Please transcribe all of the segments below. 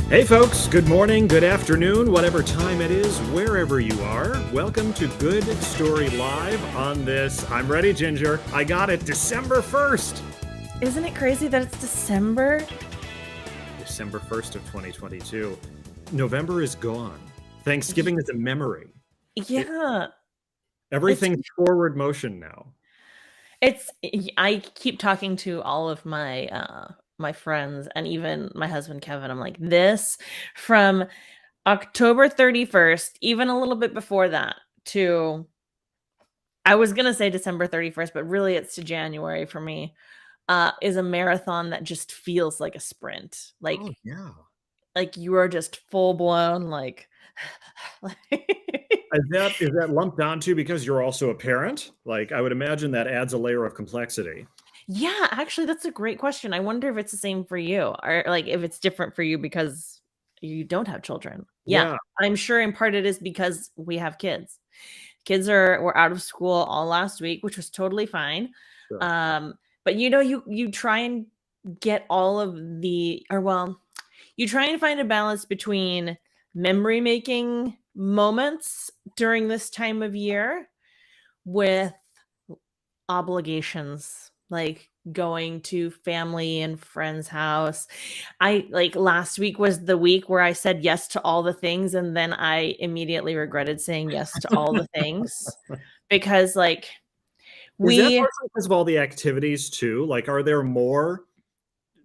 Hey folks, good morning, good afternoon, whatever time it is, wherever you are. Welcome to Good Story Live on this, I'm ready, Ginger. I got it, December 1st. Isn't it crazy that it's December? December 1st of 2022. November is gone. Thanksgiving is a memory. Yeah. Everything's forward motion now. I keep talking to all of my friends and even my husband Kevin. I'm like, this from October 31st, even a little bit before that, to I was gonna say December 31st, but really it's to January for me, is a marathon that just feels like a sprint. Oh, yeah. Like you are just full blown like Is that lumped onto because you're also a parent? Like, I would imagine that adds a layer of complexity. Yeah, actually, that's a great question. I wonder if it's the same for you or like if it's different for you because you don't have children. Yeah, Yeah, I'm sure in part it is because we have kids. Were out of school all last week, which was totally fine. sure. But you try and get all of the or well, you try and find a balance between memory making moments during this time of year with obligations, like going to family and friends' house. I like last week was the week where I said yes to all the things, and then I immediately regretted saying yes to all the things because, like, Is that we partially because of all the activities too? Like, are there more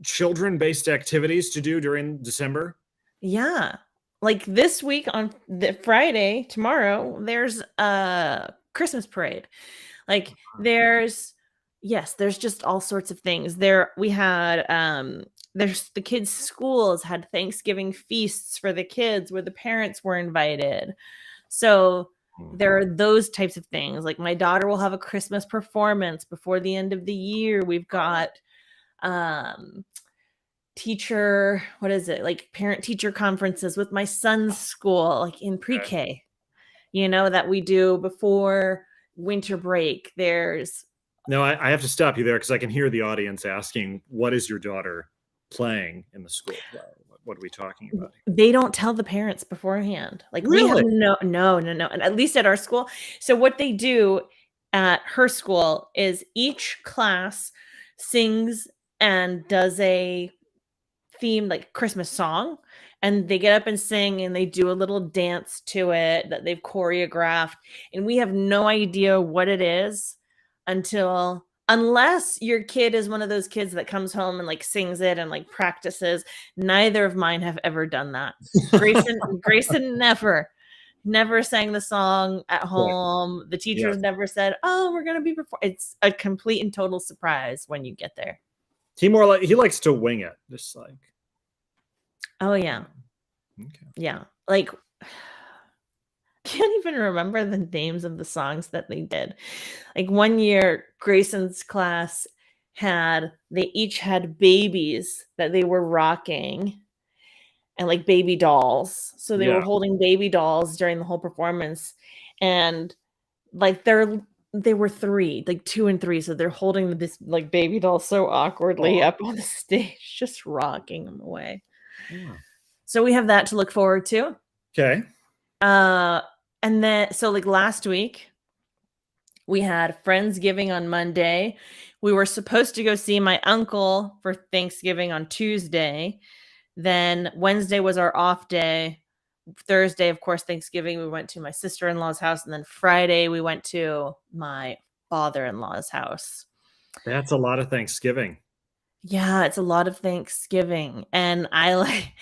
children-based activities to do during December? yeah. Like this week on the Friday, tomorrow, there's a Christmas parade. Like there's just all sorts of things. There's the kids' schools had Thanksgiving feasts for the kids where the parents were invited. So there are those types of things. Like my daughter will have a Christmas performance before the end of the year. We've got um teacher, what is it? Like parent teacher conferences with my son's school, like in Okay. pre-K, that we do before winter break. There's No, I have to stop you there because I can hear the audience asking, "What is your daughter playing in the school play? What are we talking about here?" They don't tell the parents beforehand. Like we have Really? no, and at least at our school. So what they do at her school is each class sings and does a themed like Christmas song, and they get up and sing and they do a little dance to it that they've choreographed, and we have no idea what it is unless your kid is one of those kids that comes home and like sings it and like practices. Neither of mine have ever done that. Grayson never sang the song at Okay. home. The Yeah. teachers never said, "Oh, we're gonna be it's a complete and total surprise when you get there." He likes to wing it, just like. Oh yeah. Okay. Yeah. Like can't even remember the names of the songs that they did. Like one year, Grayson's class they each had babies that they were rocking and like baby dolls. So they Yeah. were holding baby dolls during the whole performance. And like they were three, like two and three. So they're holding this like baby doll so awkwardly Aw. up on the stage, just rocking them away. Yeah. So we have that to look forward to. Okay. Uh, and then so like last week, we had Friendsgiving on Monday. We were supposed to go see my uncle for Thanksgiving on Tuesday. Then Wednesday was our off day. Thursday, of course, Thanksgiving, we went to my sister-in-law's house. And then Friday, we went to my father-in-law's house. That's a lot of Thanksgiving. Yeah, it's a lot of Thanksgiving. And I like,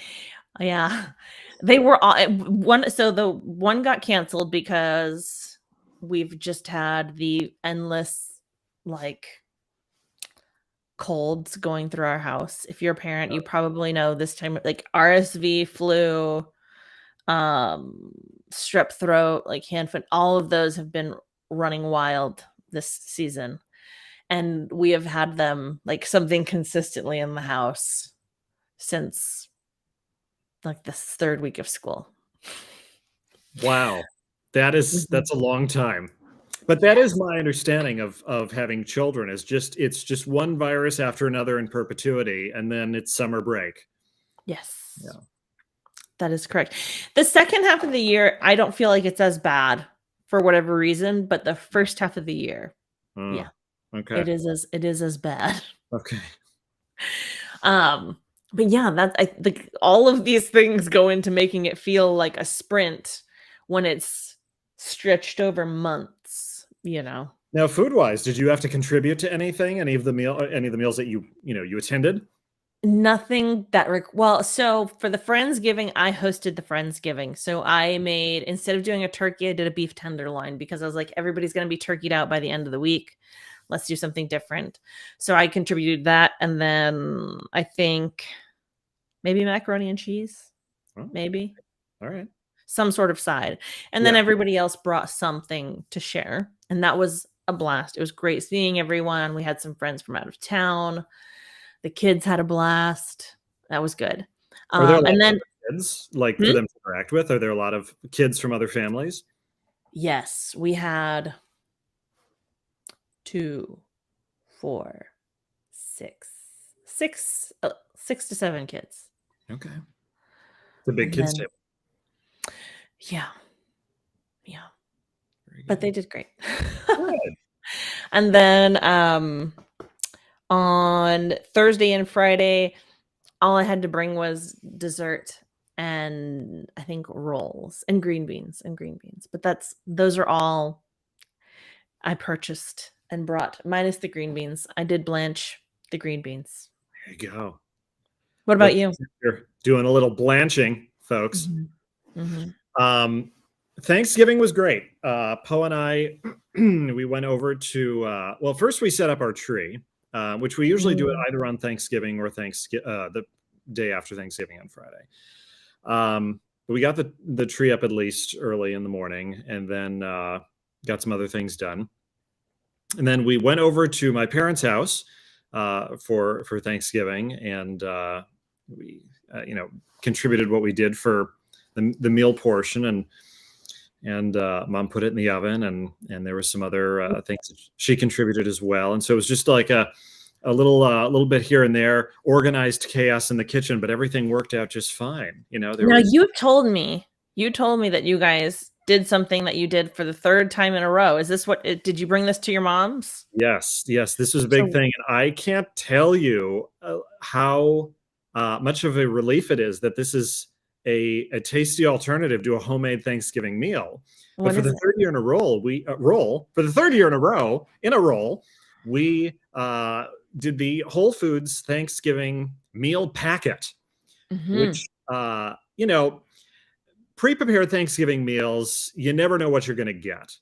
yeah, they were all so the one got canceled because we've just had the endless like colds going through our house. If you're a parent, you probably know this time like RSV, flu, strep throat, like hand foot, all of those have been running wild this season. And we have had them like something consistently in the house since like the third week of school. Wow. That's a long time. But that is my understanding of having children is it's just one virus after another in perpetuity, and then it's summer break. Yes. Yeah. That is correct. The second half of the year, I don't feel like it's as bad for whatever reason, but the first half of the year, yeah, Okay. it is as bad. Okay. Um, but yeah, that's I think all of these things go into making it feel like a sprint when it's stretched over months, you know. Now, food-wise, did you have to contribute to anything? Any of the meals that you attended? Nothing that well, so for the Friendsgiving, I hosted the Friendsgiving. So I made, instead of doing a turkey, I did a beef tenderloin because I was like, everybody's gonna be turkeyed out by the end of the week. Let's do something different. So I contributed that, and then I think maybe macaroni and cheese, Oh, maybe all right. some sort of side. And then Yeah. everybody else brought something to share. And that was a blast. It was great seeing everyone. We had some friends from out of town. The kids had a blast. That was good. Are there a lot And of then, other kids, like, for hmm? them to interact with? Are there a lot of kids from other families? Yes, we had 2, 4, 6, 6 to 7 kids. Okay. It's a big And kids then, table. yeah, yeah, Very but they good. did great. Good. And then on Thursday and Friday, all I had to bring was dessert and I think rolls and green beans and green beans. But those are all I purchased and brought, minus the green beans. I did blanch the green beans. There you go. What Look, about you? you're doing a little blanching, folks. Mhm. Mhm. Um, Thanksgiving was great. Poe and I, we went over to, well, first we set up our tree, which we usually do it Mm. either on Thanksgiving or the day after Thanksgiving on Friday. But we got the tree up at least early in the morning, and then got some other things done. And then we went over to my parents' house for Thanksgiving, and we contributed what we did for the meal portion, and mom put it in the oven, and there was some other things that she contributed as well, and so it was just like a little bit here and there, organized chaos in the kitchen, but everything worked out just fine. There Now was you told me that you guys did something that you did for the third time in a row. Is this did you bring this to your mom's? yes, this was a big So thing, and I can't tell you how much of a relief it is that this is a tasty alternative to a homemade Thanksgiving meal. But what for is the it? third year in a row, for the third year in a roll, we did the Whole Foods Thanksgiving meal packet, Mhm. which pre-prepared Thanksgiving meals, you never know what you're going to get.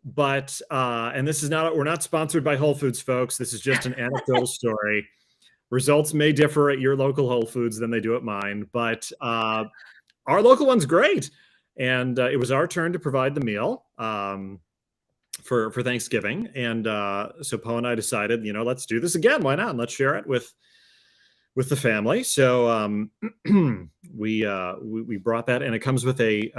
But and this is not we're not sponsored by Whole Foods, folks. This is just an anecdotal story. Results may differ at your local Whole Foods than they do at mine, but our local one's great. And it was our turn to provide the meal for Thanksgiving, and so Poe and I decided, let's do this again. Why not? And let's share it with the family. So we brought that, and it comes with a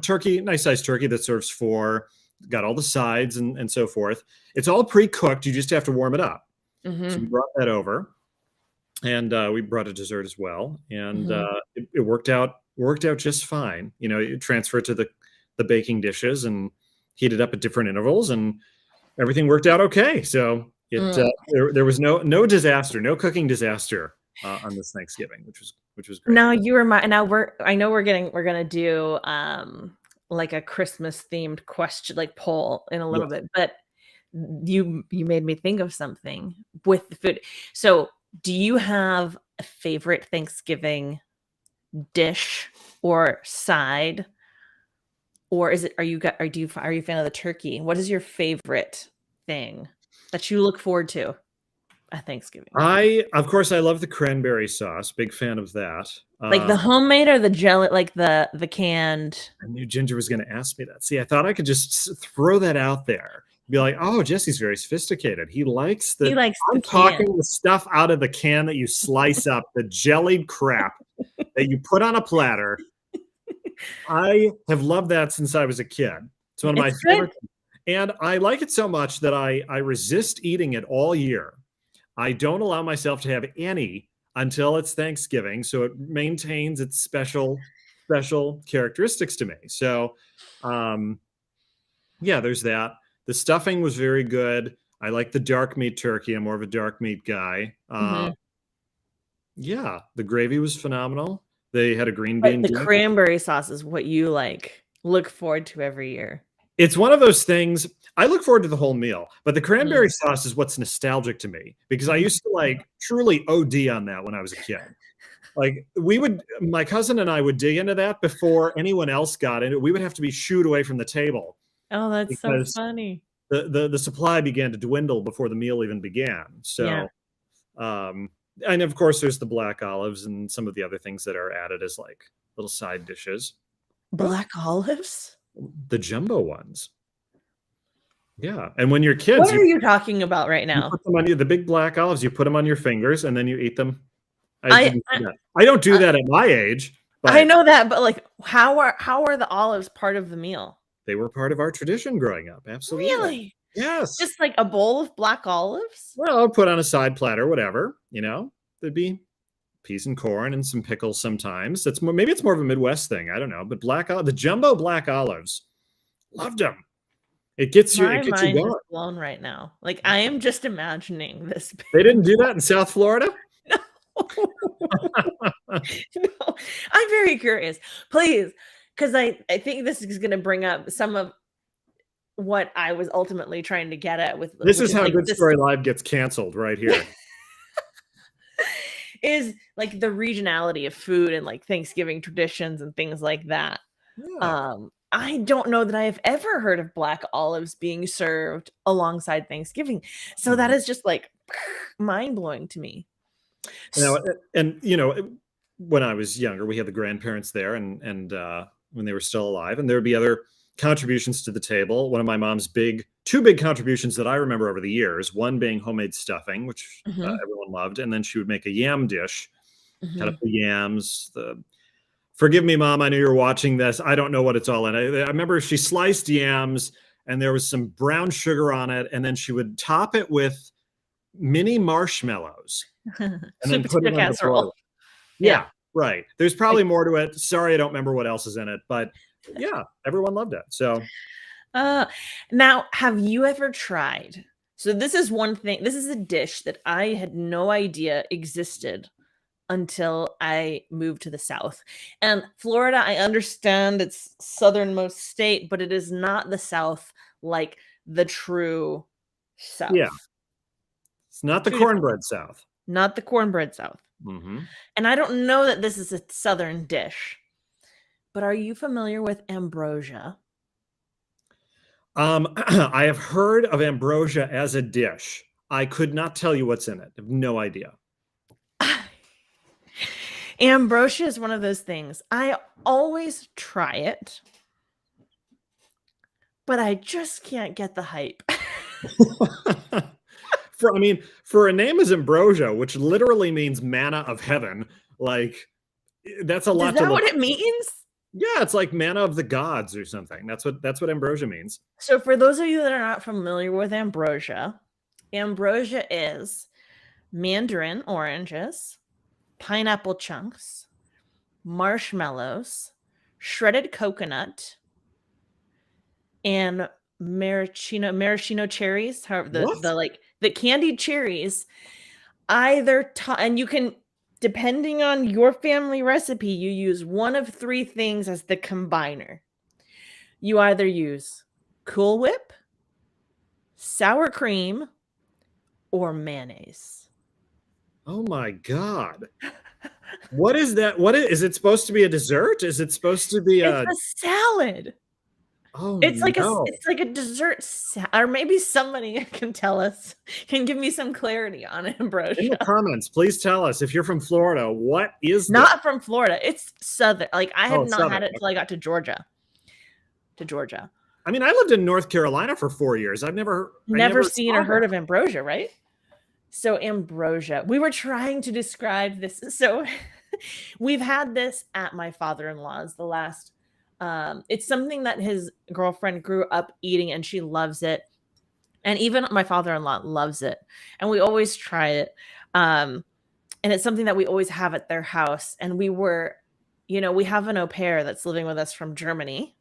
turkey, nice sized turkey that serves four. Got all the sides and so forth. It's all pre-cooked. You just have to warm it up. So we Mhm. brought that over, and we brought a dessert as well, and Mhm. it worked out just fine. You transfer it to the baking dishes and heat it up at different intervals, and everything worked out okay. So Mm. there was no disaster, no cooking disaster on this Thanksgiving, which was great. Now you remind now I know we're gonna do like a Christmas themed question, like poll in a little Yes. bit, but you made me think of something with the food. So do you have a favorite Thanksgiving dish or side? Or is it, are you a fan of the turkey? What is your favorite thing that you look forward to at Thanksgiving? Of course, I love the cranberry sauce. Big fan of that. Like the homemade or the jelly, like the canned? I knew Ginger was going to ask me that. See, I thought I could just throw that out there. Be like, oh, Jesse's very sophisticated. He likes He the. likes the I'm can. talking the stuff out of the can that you slice up, the jellied crap that you put on a platter. I have loved that since I was a kid. It's one of my It's good. favorite things. And I like it so much that I resist eating it all year. I don't allow myself to have any until it's Thanksgiving, so it maintains its special special characteristics to me. So, yeah, there's that. The stuffing was very good. I like the dark meat turkey. I'm more of a dark meat guy. Mhm. Yeah, the gravy was phenomenal. They had a green But bean the dip. cranberry sauce is what you, like, look forward to every year. It's one of those things. I look forward to the whole meal, but the cranberry Mm. sauce is what's nostalgic to me because I used to like truly OD on that when I was a kid. Like my cousin and I would dig into that before anyone else got into it. We would have to be shooed away from the table Oh, that's so because funny. the supply began to dwindle before the meal even began. Yeah. So, um, and of course, there's the black olives and some of the other things that are added as like little side dishes. But Black olives? the jumbo ones, yeah. And when you're kids, What are you talking about right you now? put them on the big black olives. You put them on your fingers and then you eat them. I I didn't I do that. I don't do I that at my age, I but know that, but, like, how are the olives part of the meal? they were part of our tradition growing up. Absolutely. Really? Yes. Just, like, a bowl of black olives? Well, I'll put on a side platter, whatever. There'd be peas and corn and some pickles sometimes. Maybe it's more of a Midwest thing. I don't know. But the jumbo black olives, loved them. It gets you. My It gets you mind is going. blown right now. Like, I am just imagining this They being didn't do that in South Florida. No, I'm very curious. Please, because I think this is gonna bring up some of what I was ultimately trying to get at with This which is is, how like, Good this Story Live gets canceled right here. is, like, the regionality of food and, like, Thanksgiving traditions and things like that. Yeah. I don't know that I have ever heard of black olives being served alongside Thanksgiving. So that Mhm. is just, like, mind-blowing to me. Now, S when I was younger, we had the grandparents there, and when they were still alive, and there would be other contributions to the table. One of my mom's two big contributions that I remember over the years. One being homemade stuffing, which Mhm, everyone loved, and then she would make a yam dish, cut up mhm. the yams. Forgive me, Mom. I know you're watching this. I don't know what it's all in. I remember she sliced yams, and there was some brown sugar on it, and then she would top it with mini marshmallows and Sweet then put it potato on the broiler. casserole. Yeah. Yeah, right. There's Like, probably more to it. Sorry, I don't remember what else is in it, but yeah, everyone loved it. So, uh, now have you ever tried so this is one thing this is a dish that I had no idea existed until I moved to the South. And Florida, I understand it's southernmost state, but it is not the South like the true yeah, South. it's not the 2 different cornbread things. South. Not the cornbread South. Hmm. And I don't know that this is a southern dish, but are you familiar with ambrosia? I have heard of ambrosia as a dish. I could not tell you what's in it. I have no idea. Ambrosia is one of those things. I always try it, but I just can't get the hype. For a name as ambrosia, which literally means manna of heaven, like that's a Is lot to that look. what it means? Yeah, it's like manna of the gods or something. That's what ambrosia means. So, for those of you that are not familiar with ambrosia, ambrosia is mandarin oranges, pineapple chunks, marshmallows, shredded coconut, and maraschino cherries. However, What? the candied cherries, and you can, depending on your family recipe, you use one of three things as the combiner. You either use Cool Whip, sour cream, or mayonnaise. Oh my god. What is that? Is it supposed to be a dessert? Is it supposed to be It's a a salad. Oh no. It's like a dessert or maybe somebody can tell us, can give me some clarity on In the ambrosia. comments, please tell us if you're from Florida, what is this? Not from Florida. It's southern. Like, I had Oh, not Southern. had it until I got to Georgia. To Georgia. I mean, I lived in North Carolina for 4 years. I Never never seen saw or heard that. of ambrosia, right? So ambrosia. We were trying to describe this. So we've had this at my father-in-law's the last it's something that his girlfriend grew up eating and she loves it. And even my father-in-law loves it. And we always try it. And it's something that we always have at their house. And we were we have an au pair that's living with us from Germany.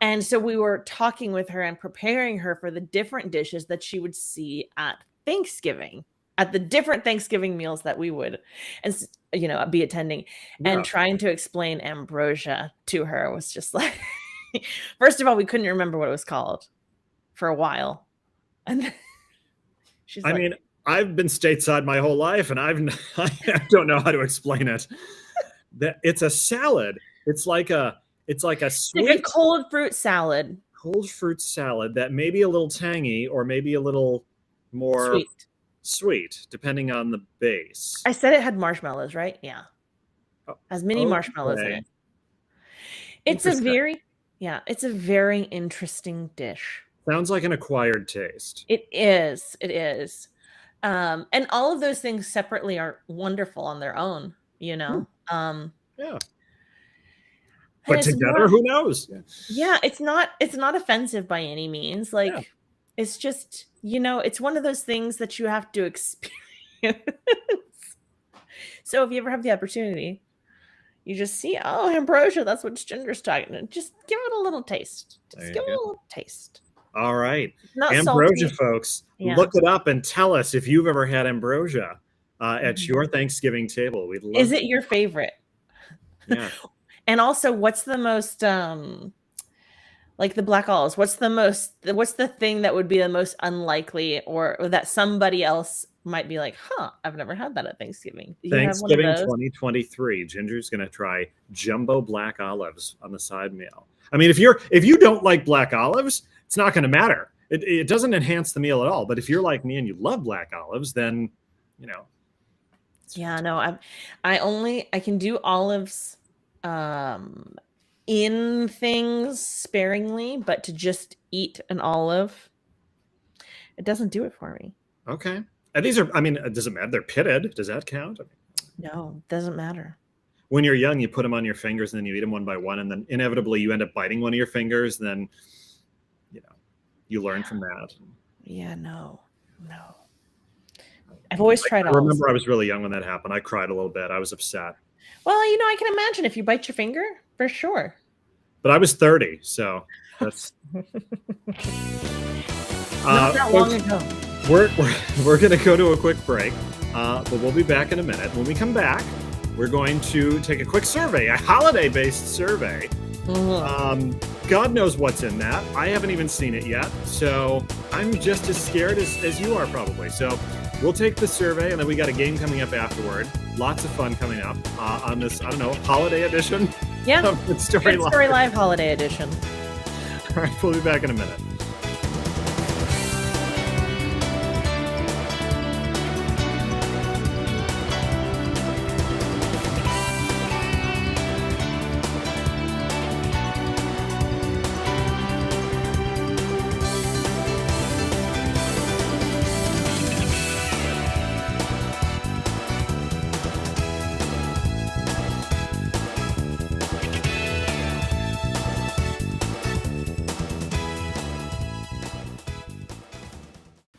And so we were talking with her and preparing her for the different dishes that she would see at Thanksgiving, at the different Thanksgiving meals that we would, and be attending, Yeah. and trying to explain ambrosia to her was just like, first of all, we couldn't remember what it was called for a while, and she's I mean, I've been stateside my whole life, and I don't know how to explain it. That it's a salad. It's like a sweet, like a cold fruit salad. Cold fruit salad that may be a little tangy or maybe a little more sweet, depending on the base. I said it had marshmallows, right? Yeah. Has mini marshmallows in it. It's a very interesting dish. Sounds like an acquired taste. It is. And all of those things separately are wonderful on their own, Yeah. But together, who knows? Yeah, it's not offensive by any means. It's just, it's one of those things that you have to experience. So if you ever have the opportunity, you just see, ambrosia, that's what Ginger's talking about. Just give it a little taste. All right. Ambrosia, folks, look it up and tell us if you've ever had ambrosia at your Thanksgiving table. We'd love Is it your favorite? Yeah. And also, what's the most, like the black olives, what's the thing that would be the most unlikely or that somebody else might be like, I've never had that at Thanksgiving. Thanksgiving 2023, Ginger's going to try jumbo black olives on the side meal. I mean, if you don't like black olives, it's not going to matter. It doesn't enhance the meal at all. But if you're like me and you love black olives, then, Yeah, no, I can do olives in things sparingly, but to just eat an olive, it doesn't do it for me. Okay. And these are, does it matter? They're pitted. Does that count? No, it doesn't matter. When you're young, you put them on your fingers and then you eat them one by one. And then inevitably you end up biting one of your fingers. And then, you learn from that. Yeah, no. I've always tried olives. I remember I was really young when that happened. I cried a little bit. I was upset. Well, I can imagine if you bite your finger, for sure. But I was 30, so that's not that long ago. We're going to go to a quick break, but we'll be back in a minute. When we come back, we're going to take a quick survey, a holiday-based survey. God knows what's in that. I haven't even seen it yet, so I'm just as scared as you are probably. So we'll take the survey, and then we got a game coming up afterward. Lots of fun coming up on this, holiday edition. Yeah, Good Story Live holiday edition. All right, we'll be back in a minute.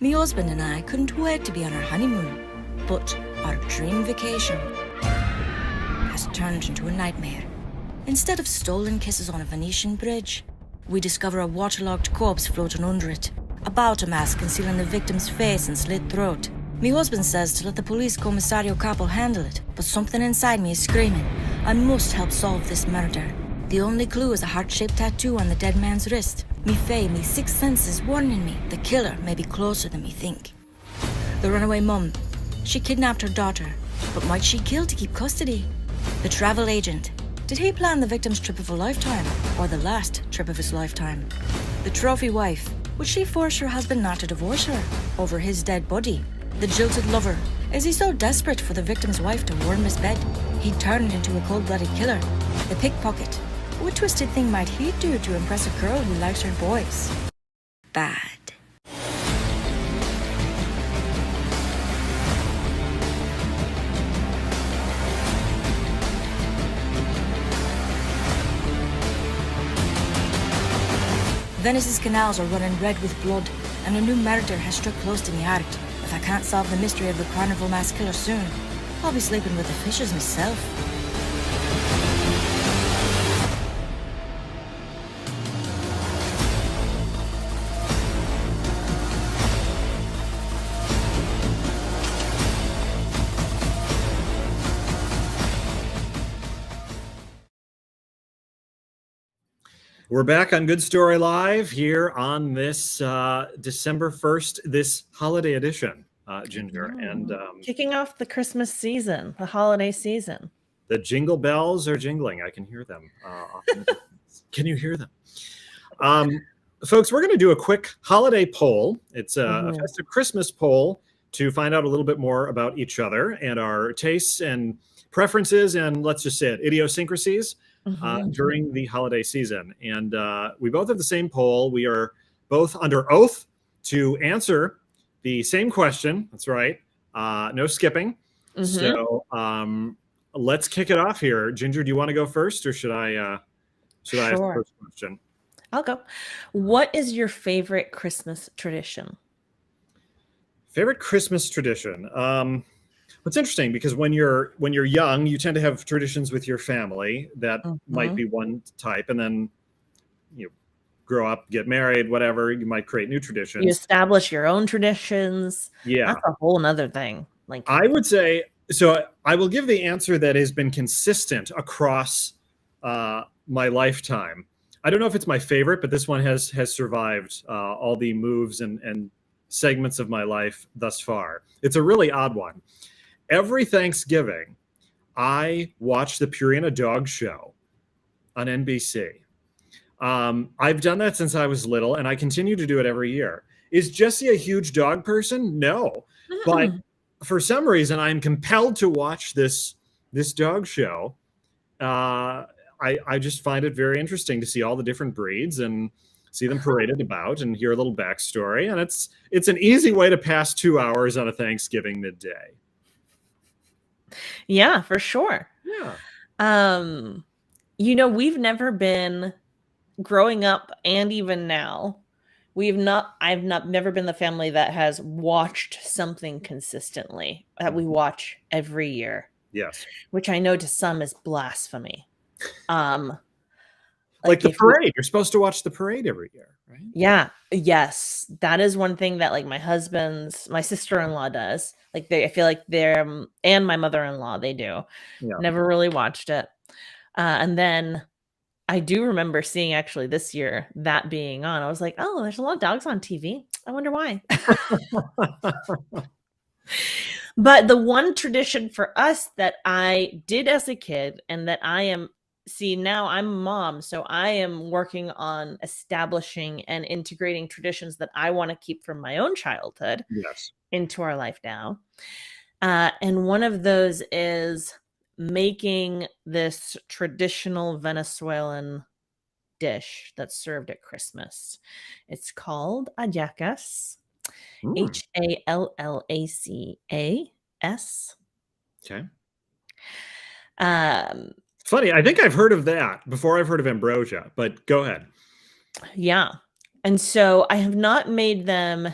Me husband and I couldn't wait to be on our honeymoon, but our dream vacation has turned into a nightmare. Instead of stolen kisses on a Venetian bridge, we discover a waterlogged corpse floating under it, a bow mask concealing the victim's face and slit throat. Me husband says to let the police commissario capo handle it, but something inside me is screaming, I must help solve this murder. The only clue is a heart-shaped tattoo on the dead man's wrist. Me fae, me sixth sense is warning me the killer may be closer than me think. The runaway mum, she kidnapped her daughter, but might she kill to keep custody? The travel agent, did he plan the victim's trip of a lifetime, or the last trip of his lifetime? The trophy wife, would she force her husband not to divorce her over his dead body? The jilted lover, is he so desperate for the victim's wife to warm his bed, he'd turn into a cold-blooded killer? The pickpocket, what twisted thing might he do to impress a girl who likes her boys? Bad. Venice's canals are running red with blood, and a new murder has struck close to me heart. If I can't solve the mystery of the carnival mass killer soon, I'll be sleeping with the fishes myself. We're back on Good Story Live here on this December 1st, this holiday edition, Ginger. And kicking off the Christmas season, the holiday season. The jingle bells are jingling. I can hear them. Can you hear them? Folks, we're going to do a quick holiday poll. It's a festive Christmas poll to find out a little bit more about each other and our tastes and preferences and, let's just say it, idiosyncrasies during the holiday season. And we both have the same poll. We are both under oath to answer the same question. That's right. No skipping. So let's kick it off here. Ginger, do you want to go first, or should I ask the first question? I'll go. What is your favorite Christmas tradition? Favorite Christmas tradition? What's interesting, because when you're young, you tend to have traditions with your family that might be one type, and then you grow up, get married, whatever, you might create new traditions. You establish your own traditions. Yeah, that's a whole nother thing. Like, I would say, so I will give the answer that has been consistent across my lifetime. I don't know if it's my favorite, but this one has survived all the moves and segments of my life thus far. It's a really odd one. Every Thanksgiving, I watch the Purina Dog Show on NBC. I've done that since I was little, and I continue to do it every year. Is Jessie a huge dog person? No. But for some reason, I'm compelled to watch this dog show. I just find it very interesting to see all the different breeds and see them paraded about and hear a little backstory. And it's an easy way to pass 2 hours on a Thanksgiving midday. Yeah, for sure. Yeah. We've never been, growing up and even now, I've never been the family that has watched something consistently that we watch every year. Yes. Which I know to some is blasphemy. Like the parade. You're supposed to watch the parade every year, right? Yeah. Yes. That is one thing that, like, my sister-in-law does. Like, I feel like and my mother-in-law, they do. Yeah. Never really watched it. And then I do remember seeing, actually, this year, that being on. I was like, oh, there's a lot of dogs on TV. I wonder why. But the one tradition for us that I did as a kid, and that now I'm a mom, so I am working on establishing and integrating traditions that I want to keep from my own childhood into our life now. And one of those is making this traditional Venezuelan dish that's served at Christmas. It's called hallacas. Hallacas. Okay. Funny, I think I've heard of that before. I've heard of ambrosia, but go ahead. Yeah. And so I have not made them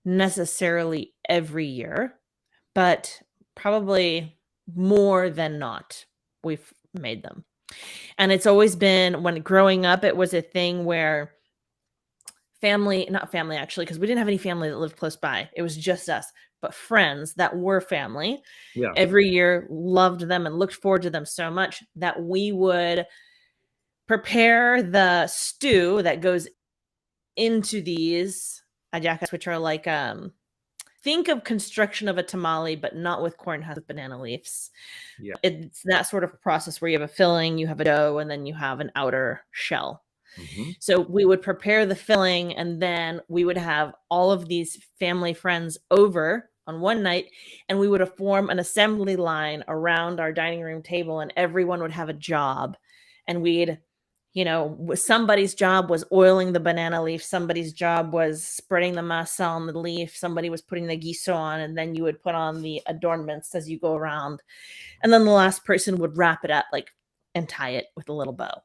necessarily every year, but probably more than not, we've made them. And it's always been, when growing up, it was a thing where not family actually, because we didn't have any family that lived close by. It was just us, but friends that were family. Yeah. Every year loved them and looked forward to them so much that we would prepare the stew that goes into these hallacas, which are like, think of construction of a tamale, but not with corn husks, with banana leaves. Yeah. It's that sort of a process where you have a filling, you have a dough, and then you have an outer shell. So we would prepare the filling, and then we would have all of these family friends over on one night, and we would form an assembly line around our dining room table, and everyone would have a job. And we'd, somebody's job was oiling the banana leaf, somebody's job was spreading the masa on the leaf, somebody was putting the guiso on, and then you would put on the adornments as you go around. And then the last person would wrap it up, and tie it with a little bow.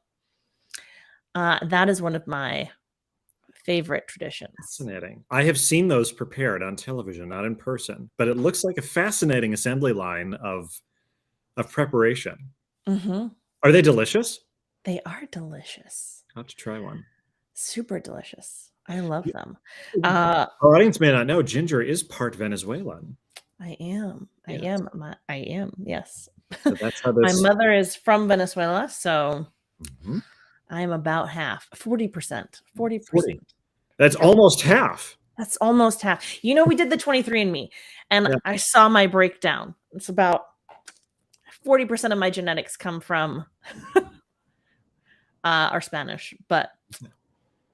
That is one of my favorite traditions. Fascinating. I have seen those prepared on television, not in person, but it looks like a fascinating assembly line of preparation. Are they delicious? They are delicious. I'll have to try one. Super delicious. I love them. Our audience may not know, Ginger is part Venezuelan. I am. Yes. I am. Yes. So that's how this... My mother is from Venezuela, so I am about half, 40%. 40%. 40. That's almost half. That's almost half. You know, we did the 23andMe, and Yeah. I saw my breakdown. It's about 40% of my genetics come from are Spanish, but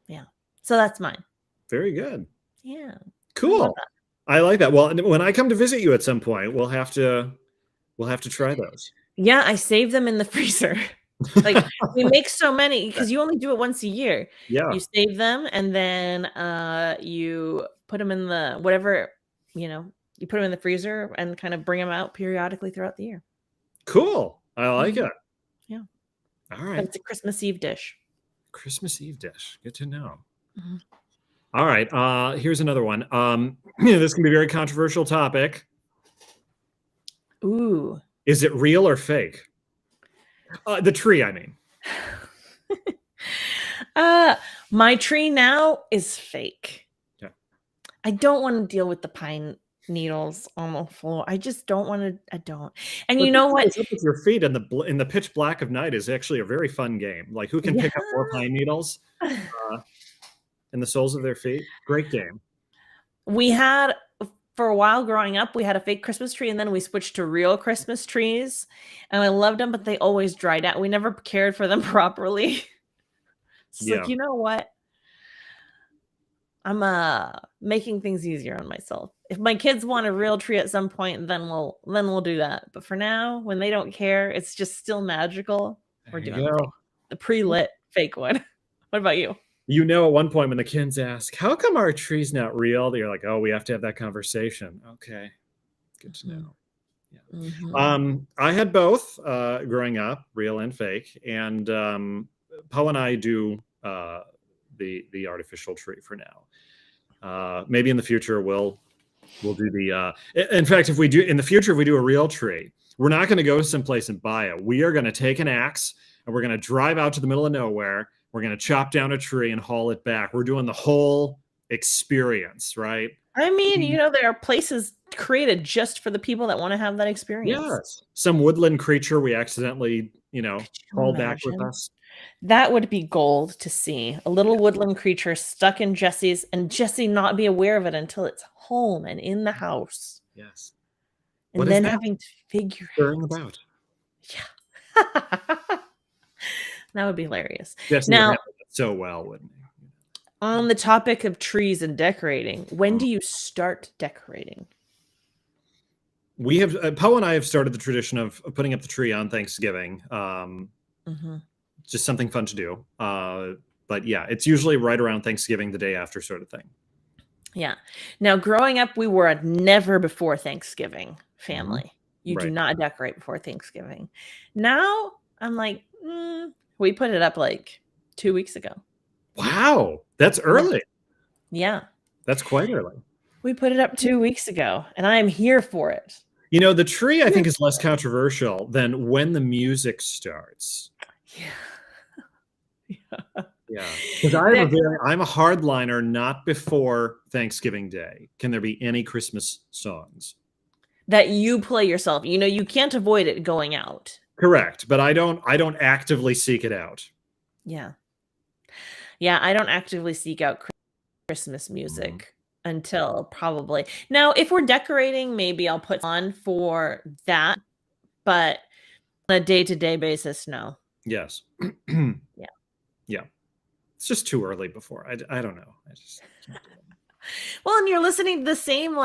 yeah. So that's mine. Very good. Yeah. Cool. I like that. Well, when I come to visit you at some point, we'll have to try those. Yeah, I save them in the freezer. Like we make so many because you only do it once a year. Yeah. You save them and then you put them in the whatever, you put them in the freezer and kind of bring them out periodically throughout the year. Cool. I like it. Yeah. All right. But it's a Christmas Eve dish. Christmas Eve dish. Good to know. Mm-hmm. All right. Here's another one. This can be a very controversial topic. Ooh. Is it real or fake? The tree, I mean. My tree now is fake. Yeah. I don't want to deal with the pine needles on the floor. I just don't want to. I don't. And you know what? Up with your feet in the pitch black of night is actually a very fun game. Like who can pick up more pine needles in the soles of their feet? Great game. We had for a while growing up, we had a fake Christmas tree, and then we switched to real Christmas trees, and I loved them, but they always dried out. We never cared for them properly. It's like, you know what? I'm making things easier on myself. If my kids want a real tree at some point, then we'll do that. But for now, when they don't care, it's just still magical. We're doing the pre-lit fake one. What about you? At one point when the kids ask, how come our tree's not real? You're like, oh, we have to have that conversation. Okay. Good to know. Yeah. Mm-hmm. I had both growing up, real and fake. And Poe and I do the artificial tree for now. Maybe in the future we'll do the in fact, if we do a real tree, we're not going to go someplace and buy it. We are going to take an axe and we're going to drive out to the middle of nowhere. We're going to chop down a tree and haul it back. We're doing the whole experience, right? I mean, there are places created just for the people that want to have that experience. Yes. Some woodland creature we accidentally, haul back with us. That would be gold to see. A little woodland creature stuck in Jesse's, and Jesse not be aware of it until it's home and in the house. Yes. And then having to figure out. About. Yeah. That would be hilarious. Jesse now, would so well, wouldn't he? On the topic of trees and decorating, when do you start decorating? We have Poe and I have started the tradition of putting up the tree on Thanksgiving. Just something fun to do. But yeah, it's usually right around Thanksgiving, the day after sort of thing. Yeah. Now, growing up, we were a never before Thanksgiving family. You do not decorate before Thanksgiving. Now, I'm like, we put it up like 2 weeks ago. Wow. That's early. Yeah. That's quite early. We put it up 2 weeks ago, and I am here for it. The tree, I think, is less controversial than when the music starts. Yeah. Because I'm a hardliner, not before Thanksgiving Day. Can there be any Christmas songs that you play yourself? You can't avoid it going out. Correct, but I don't actively seek it out. Yeah. Yeah, I don't actively seek out Christmas music until probably. Now, if we're decorating, maybe I'll put on for that, but on a day-to-day basis, no. Yes. Yeah. Yeah. It's just too early before. I don't know. I just can't do it. Well, and you're listening to the same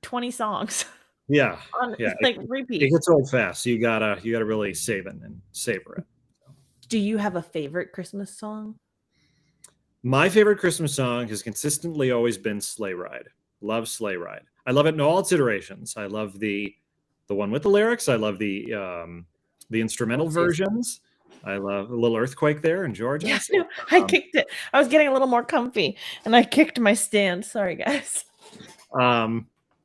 20 songs. Yeah. Repeat. It gets old fast. So you gotta really save it and savor it. Do you have a favorite Christmas song? My favorite Christmas song has consistently always been Sleigh Ride. Love Sleigh Ride. I love it in all its iterations. I love the one with the lyrics. I love the instrumental versions. I love a little earthquake there in Georgia. Yeah, no, I kicked it. I was getting a little more comfy, and I kicked my stand. Sorry, guys.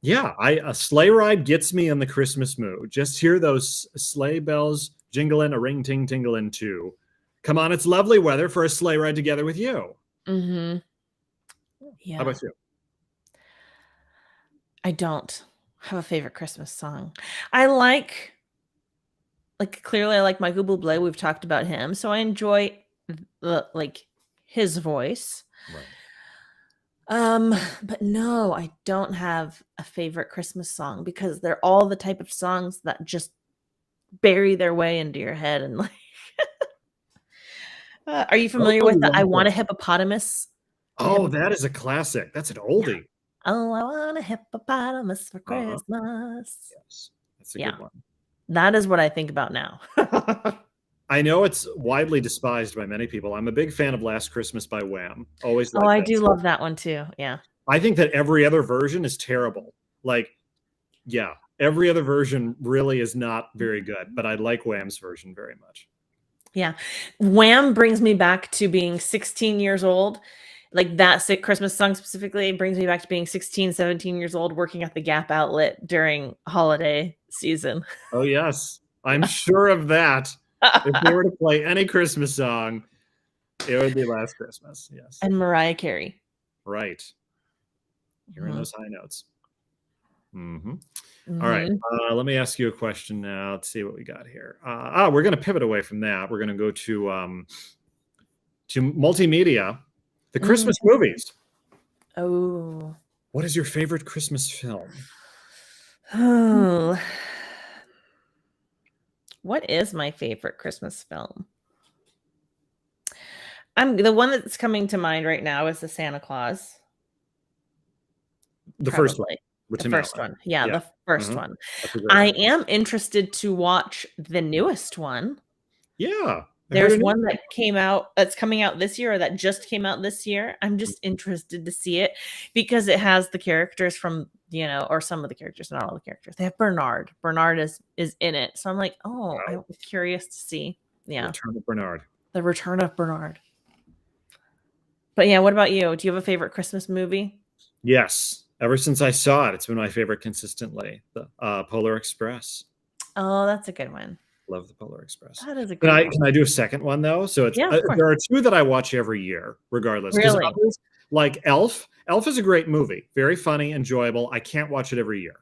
Yeah, a sleigh ride gets me in the Christmas mood. Just hear those sleigh bells jingling, a ring ting tingling too. Come on, it's lovely weather for a sleigh ride together with you. Mm-hmm. Yeah. How about you? I don't have a favorite Christmas song. I like clearly I like Michael Bublé. We've talked about him, so I enjoy like his voice. Right. But no, I don't have a favorite Christmas song because they're all the type of songs that just bury their way into your head and like. Are you familiar with the "I Want a Hippopotamus"? Oh, that is a classic. That's an oldie. Oh, I want a hippopotamus for Uh-huh. Christmas. Yes, that's a Yeah. good one. That is what I think about now. I know it's widely despised by many people. I'm a big fan of Last Christmas by Wham. Always Oh, like I that do song. love that one too. Yeah. I think that every other version is terrible. Like, yeah, every other version really is not very good, but I like Wham's version very much. Yeah. Wham brings me back to being 16 years old. Like that Christmas song specifically brings me back to being 16, 17 years old working at the Gap outlet during holiday season. Oh, yes. I'm sure of that. If they were to play any Christmas song, it would be Last Christmas. Yes. And Mariah Carey. Right. Hearing Mhm. those high notes. Mm-hmm. Mhm. All right. Let me ask you a question now. Let's see what we got here. We're going to pivot away from that. We're going to go to multimedia, the Christmas movies. Oh. What is your favorite Christmas film? Oh. What is my favorite Christmas film? The one that's coming to mind right now is the Santa Claus. The first one. Probably. With The Tim first Allen. one. Yeah, Yeah. the first Mhm. one. That's a great I one. am interested to watch the newest one. Yeah. I heard There's a new- one that's coming out this year or that just came out this year. I'm just interested to see it because it has the characters from, or some of the characters, not all the characters. They have Bernard. Bernard is in it. So I'm like, oh, I'm curious to see. Yeah. Return of Bernard. The Return of Bernard. But yeah, what about you? Do you have a favorite Christmas movie? Yes. Ever since I saw it, it's been my favorite consistently. The Polar Express. Oh, that's a good one. Love the Polar Express. That is a good one. Can I do a second one though? So it's Yeah, of course. there are two that I watch every year, regardless. Really? Others, like Elf. Elf is a great movie, very funny, enjoyable. I can't watch it every year.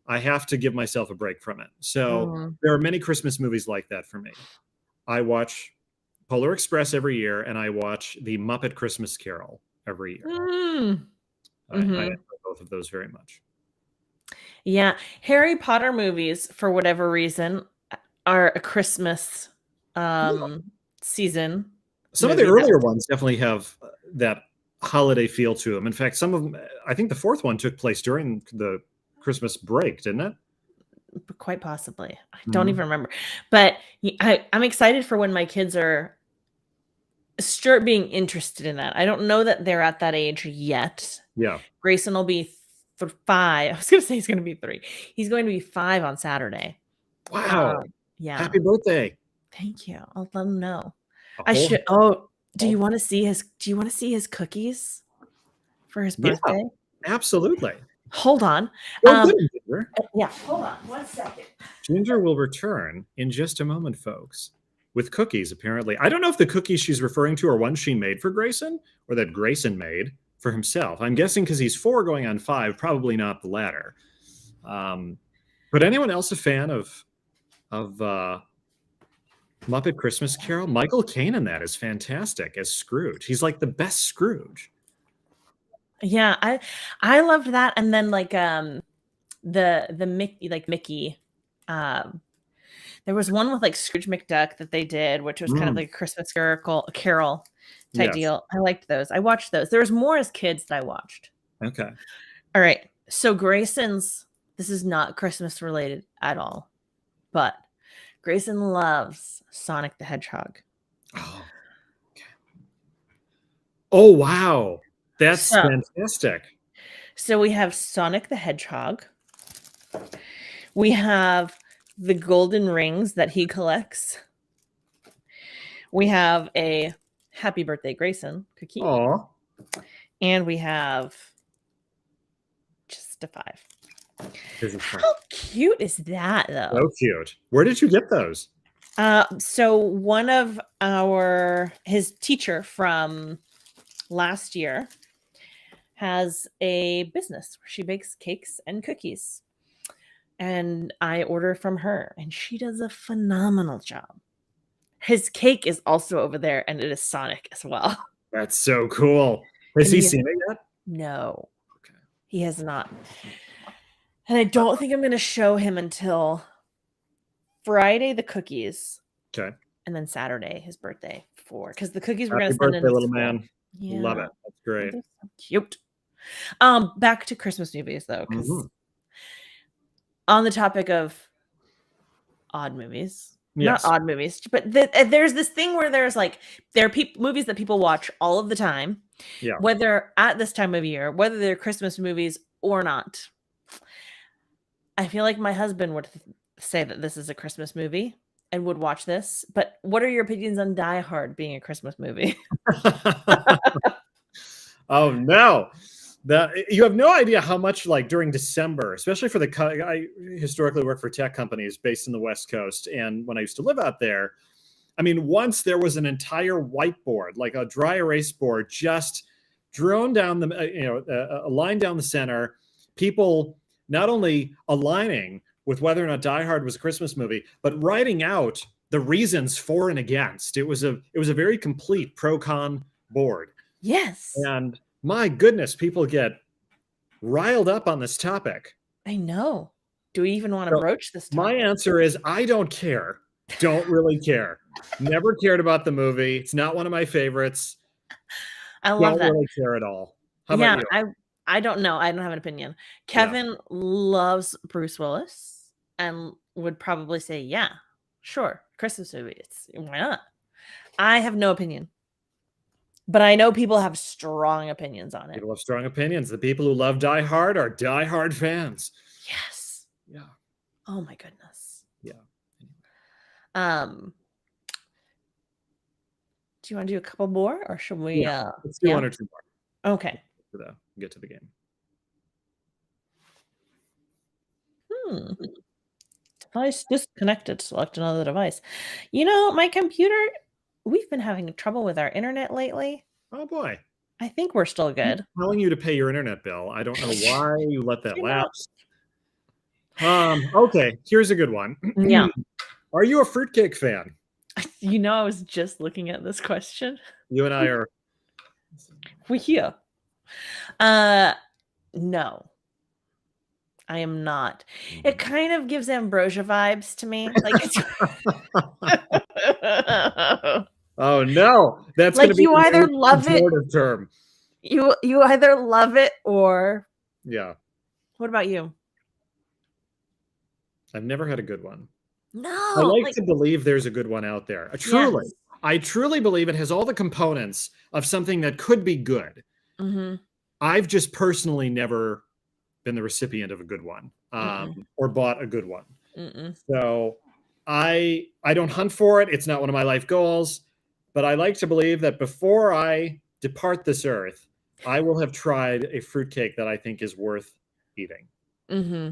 I have to give myself a break from it. So there are many Christmas movies like that for me. I watch Polar Express every year, and I watch the Muppet Christmas Carol every year. I enjoy both of those very much. Yeah. Harry Potter movies, for whatever reason, are a Christmas season. Some of the earlier ones definitely have that holiday feel to them. In fact, some of them, I think the fourth one took place during the Christmas break, didn't it? Quite possibly. I don't even remember. But I'm excited for when my kids start being interested in that. I don't know that they're at that age yet. Yeah. Grayson will be 5. I was going to say he's going to be 3. He's going to be 5 on Saturday. Wow. Yeah. Happy birthday. Thank you. I'll let him know. I should. Oh, do you want to see his cookies for his birthday? Yeah, absolutely. Hold on. Ginger. Yeah, hold on 1 second. Ginger will return in just a moment, folks, with cookies, apparently. I don't know if the cookies she's referring to are ones she made for Grayson or that Grayson made for himself. I'm guessing because he's 4 going on 5, probably not the latter. But anyone else a fan of Muppet Christmas Carol? Michael Caine in that is fantastic as Scrooge. He's like the best Scrooge. Yeah, I loved that. And then like the Mickey, there was one with like Scrooge McDuck that they did, which was kind of like a Christmas carol type deal. I liked those. I watched those. There was more as kids that I watched. Okay. All right. So Grayson's, this is not Christmas related at all, but Grayson loves Sonic the Hedgehog. Oh, okay. Oh, wow. That's fantastic. So we have Sonic the Hedgehog. We have the golden rings that he collects. We have a Happy Birthday Grayson cookie. Aww. And we have just a 5. How cute is that, though? So cute. Where did you get those? So one of his teacher from last year has a business where she bakes cakes and cookies. And I order from her, and she does a phenomenal job. His cake is also over there, and it is Sonic as well. That's so cool. Has And he he has- seen it yet? No, Okay. he has not. And I don't think I'm going to show him until Friday, the cookies, Okay. and then Saturday, his birthday, because the cookies we're Happy going to send in birthday, to little school. man. Yeah. Love it. That's great. They're so cute. Back to Christmas movies though, because Mhm. on the topic of odd movies, Yes. not odd movies, but there's this thing where there are movies that people watch all of the time, Yeah. whether at this time of year, whether they're Christmas movies or not. I feel like my husband would say that this is a Christmas movie and would watch this. But what are your opinions on Die Hard being a Christmas movie? Oh no. You have no idea how much, like, during December, especially for I historically work for tech companies based in the West Coast, and when I used to live out there, I mean, once there was an entire whiteboard, like a dry erase board, just drawn down a line down the center, people not only aligning with whether or not Die Hard was a Christmas movie, but writing out the reasons for and against. It was a very complete pro-con board. Yes. And my goodness, people get riled up on this topic. I know. Do we even want to broach this topic? My answer is I don't care. Don't really care. Never cared about the movie. It's not one of my favorites. I love that. Don't really care at all. How about you? I don't know. I don't have an opinion. Kevin loves Bruce Willis and would probably say, yeah, sure, Christmas movie. Why not? I have no opinion. But I know people have strong opinions on it. People have strong opinions. The people who love Die Hard are Die Hard fans. Yes. Yeah. Oh my goodness. Yeah. Do you want to do a couple more, or should we? Yeah. Let's do one or two more. Okay. Get to the game. Device disconnected. Select another device. My computer. We've been having trouble with our internet lately. Oh boy. I think we're still good. I'm telling you to pay your internet bill. I don't know why you let that lapse. Okay, here's a good one. Yeah. Are you a fruitcake fan? I was just looking at this question. You and I are. We're here. No. I am not. It kind of gives ambrosia vibes to me. Like it's Oh no. That's like gonna be you either love it. Term. You either love it or yeah. What about you? I've never had a good one. No. I like to believe there's a good one out there. Truly. Yes. I truly believe it has all the components of something that could be good. Mm-hmm. I've just personally never been the recipient of a good one, or bought a good one. So I don't hunt for it. It's not one of my life goals, but I like to believe that before I depart this earth, I will have tried a fruitcake that I think is worth eating. Mm-hmm.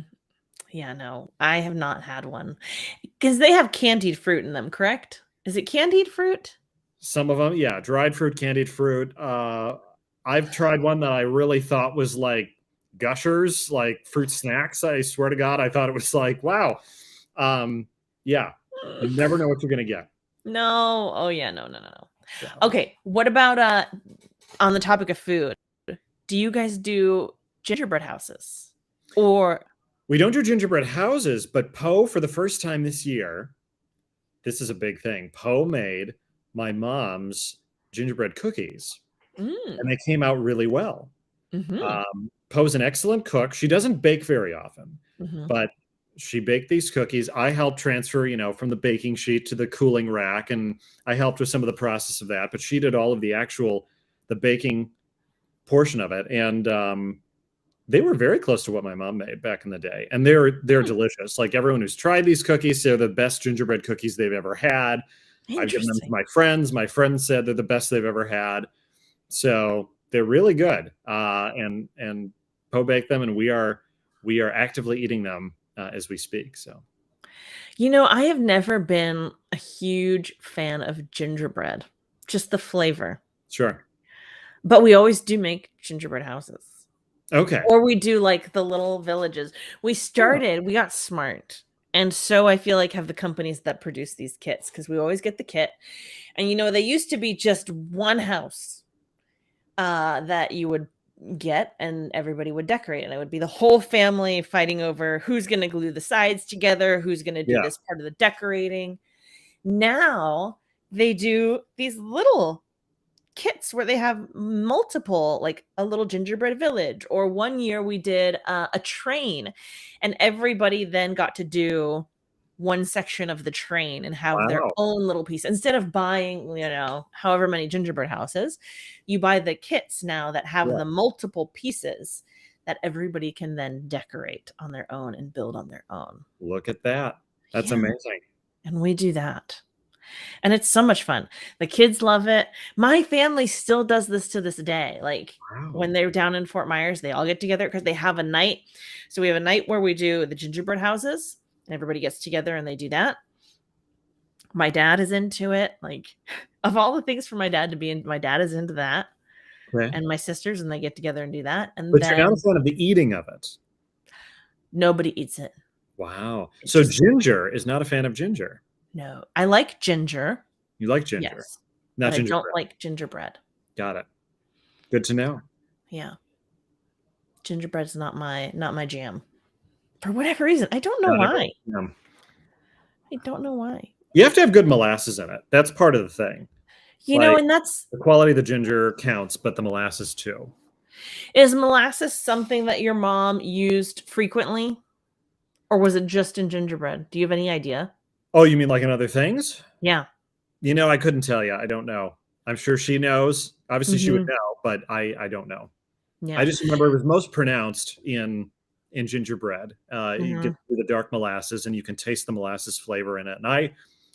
Yeah, no, I have not had one because they have candied fruit in them, correct? Is it candied fruit? Some of them, yeah, dried fruit, candied fruit. I've tried one that I really thought was like Gushers, like fruit snacks. I swear to God, I thought it was like, wow. Yeah, you never know what you're going to get. No. Oh, yeah. No. Yeah. Okay. What about on the topic of food? Do you guys do gingerbread houses? Or we don't do gingerbread houses, but Poe, for the first time this year, this is a big thing. Poe made my mom's gingerbread cookies, and they came out really well. Poe's an excellent cook. She doesn't bake very often, but she baked these cookies. I helped transfer, from the baking sheet to the cooling rack, and I helped with some of the process of that. But she did all of the baking portion of it, and they were very close to what my mom made back in the day, and they're delicious. Like everyone who's tried these cookies, they're the best gingerbread cookies they've ever had. I've given them to my friends. My friends said they're the best they've ever had. So they're really good. And Poe baked them, and we are actively eating them as we speak. So, I have never been a huge fan of gingerbread, just the flavor. Sure. But we always do make gingerbread houses. Okay. Or we do like the little villages. We got smart, And so I feel like have the companies that produce these kits, because we always get the kit. And they used to be just one house that you would get and everybody would decorate, and it would be the whole family fighting over who's going to glue the sides together, who's going to do this part of the decorating. Now they do these little kits where they have multiple, like a little gingerbread village, or one year we did a train, and everybody then got to do one section of the train and have their own little piece. Instead of buying, however many gingerbread houses, you buy the kits now that have the multiple pieces that everybody can then decorate on their own and build on their own. Look at that. That's amazing. And we do that. And it's so much fun. The kids love it. My family still does this to this day. Like when they're down in Fort Myers, they all get together because they have a night. So we have a night where we do the gingerbread houses and everybody gets together and they do that. My dad is into it. Like of all the things for my dad to be in, my dad is into that. Okay. And my sisters, and they get together and do that. But you're not a fan of the eating of it. Nobody eats it. Wow. So Ginger is not a fan of ginger. No, I like ginger. You like ginger? Yes. Not gingerbread. I don't like gingerbread. Got it. Good to know. Yeah. Gingerbread's not my jam. For whatever reason. I don't know why. I don't know why. You have to have good molasses in it. That's part of the thing. And that's the quality of the ginger counts, but the molasses too. Is molasses something that your mom used frequently? Or was it just in gingerbread? Do you have any idea? Oh, you mean like in other things? Yeah. I couldn't tell you. I don't know. I'm sure she knows. Obviously, she would know, but I don't know. Yeah. I just remember it was most pronounced in gingerbread. You get the dark molasses, and you can taste the molasses flavor in it. And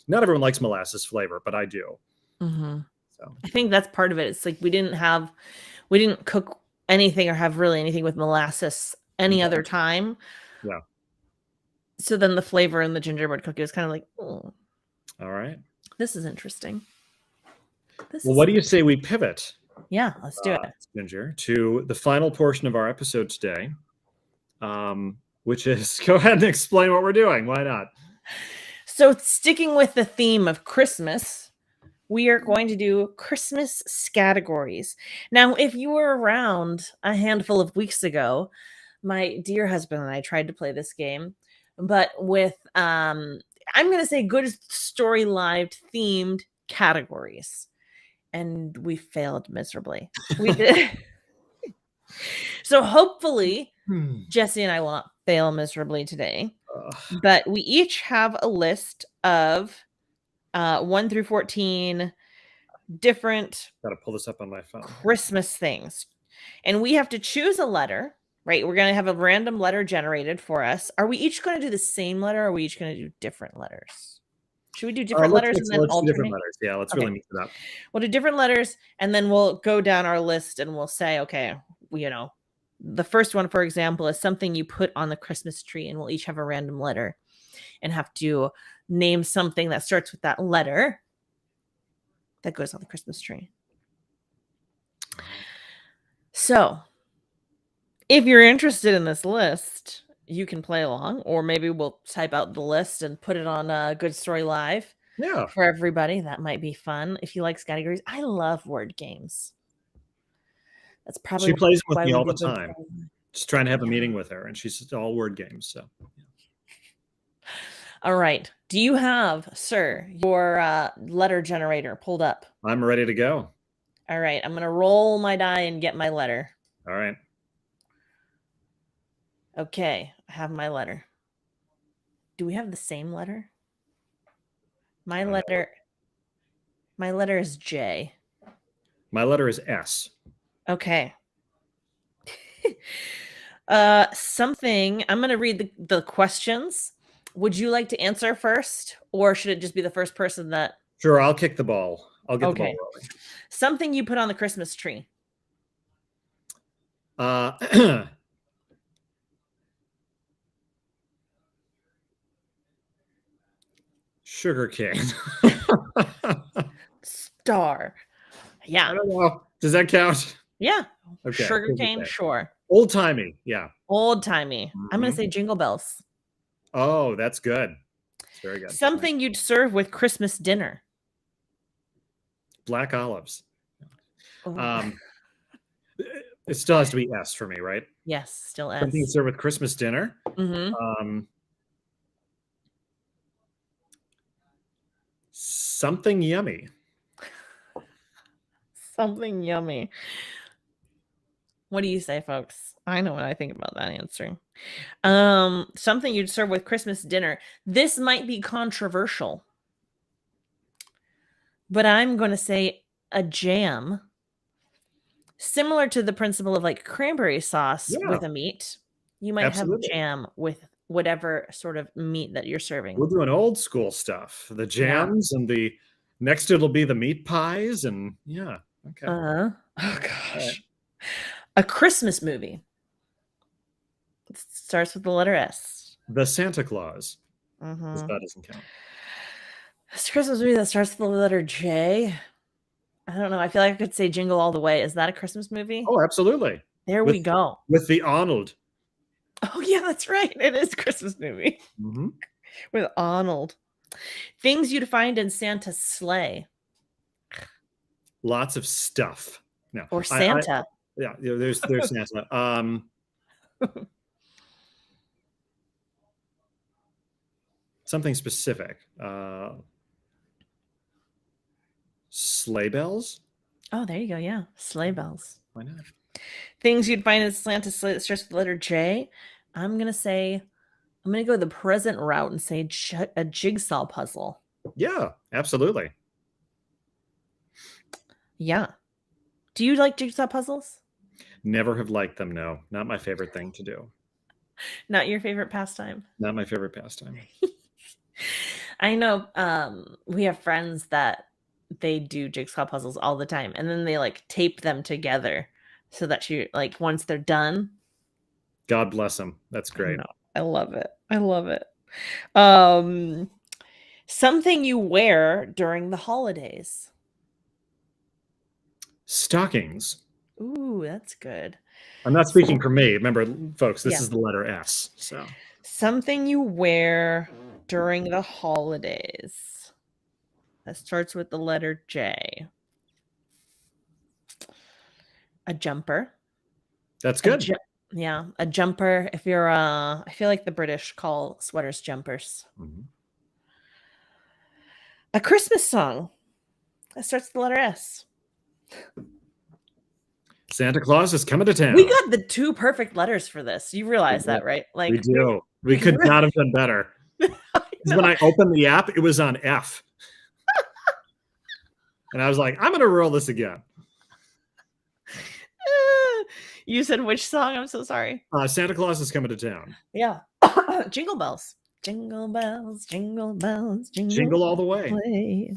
not everyone likes molasses flavor, but I do. Mm-hmm. So I think that's part of it. It's like we didn't cook anything or have really anything with molasses any other time. Yeah. So then the flavor in the gingerbread cookie is kind of like, oh. All right. This is interesting. What do you say we pivot? Yeah, let's do it. Ginger, to the final portion of our episode today, which is go ahead and explain what we're doing. Why not? So sticking with the theme of Christmas, we are going to do Christmas categories. Now, if you were around a handful of weeks ago, my dear husband and I tried to play this game, but with, I'm going to say good story live themed categories. And we failed miserably. We did. So hopefully Jesse and I will not fail miserably today. But we each have a list of 1 through 14 different gotta pull this up on my phone. Christmas things. And we have to choose a letter, right? We're going to have a random letter generated for us. Are we each going to do the same letter, or are we each going to do different letters? Should we do different letters and then alternate? Different letters. Yeah, let's really mix it up. We'll do different letters, and then we'll go down our list and we'll say, okay, the first one, for example, is something you put on the Christmas tree, and we'll each have a random letter and have to name something that starts with that letter that goes on the Christmas tree. So if you're interested in this list, you can play along, or maybe we'll type out the list and put it on Good Story Live. Yeah, for everybody. That might be fun if you like categories. I love word games. That's probably she plays with me all the time. Just trying to have a meeting with her, and she's all word games. So, all right. Do you have, sir, your letter generator pulled up? I'm ready to go. All right. I'm gonna roll my die and get my letter. All right. Okay, I have my letter. Do we have the same letter? My letter is J. My letter is S. Okay. Something, I'm going to read the questions. Would you like to answer first, or should it just be the first person that? Sure, I'll kick the ball. I'll get the ball rolling. Something you put on the Christmas tree. Sugar cane. Star. Yeah. I don't know. Does that count? Yeah. Okay. Sugar cane, sure. Old timey. Yeah. Old timey. I'm going to say jingle bells. Oh, that's good. It's very good. Something you'd serve with Christmas dinner. Black olives. Oh. Um, it still has to be S for me, right? Yes, still S. Something to serve with Christmas dinner. Mm-hmm. Something yummy. Something yummy. What do you say, folks? I know what I think about that answer. Something you'd serve with Christmas dinner. This might be controversial, but I'm going to say a jam. Similar to the principle of like cranberry sauce with a meat, you might Absolutely. have jam with whatever sort of meat that you're serving. We're doing old school stuff. The jams and the next it'll be the meat pies and yeah. Okay. Oh gosh. A Christmas movie. It starts with the letter S. The Santa Claus. Mm-hmm. That doesn't count. It's a Christmas movie that starts with the letter J. I don't know. I feel like I could say Jingle All the Way. Is that a Christmas movie? Oh, absolutely. There we go. With the Arnold. Oh, yeah, that's right. It is a Christmas movie. Mm-hmm. With Arnold. Things you'd find in Santa's sleigh. Lots of stuff. No. Or Santa. Yeah, there's Santa. Something specific. Sleigh bells? Oh, there you go. Yeah. Sleigh bells. Why not? Things you'd find in Santa's sleigh that starts with the letter J. I'm going to go the present route and say a jigsaw puzzle. Yeah, absolutely. Yeah. Do you like jigsaw puzzles? Never have liked them, no. Not my favorite thing to do. Not your favorite pastime? Not my favorite pastime. I know we have friends that they do jigsaw puzzles all the time, and then they like tape them together so that you like once they're done. God bless them. That's great. I love it. I love it. Something you wear during the holidays. Stockings. Ooh, that's good. I'm not speaking for me. Remember, folks, this is the letter S. So something you wear during the holidays. That starts with the letter J. A jumper. That's good. Yeah, a jumper. If you're I feel like the British call sweaters jumpers. Mm-hmm. A Christmas song. That starts with the letter S. Santa Claus is coming to town. We got the two perfect letters for this. You realize that, right? Like we do. We could not have done better. When I opened the app, it was on F. And I was like, I'm going to roll this again. You said which song? I'm so sorry. Santa Claus is coming to town. Yeah. Jingle bells. Jingle bells, jingle bells, jingle all the way.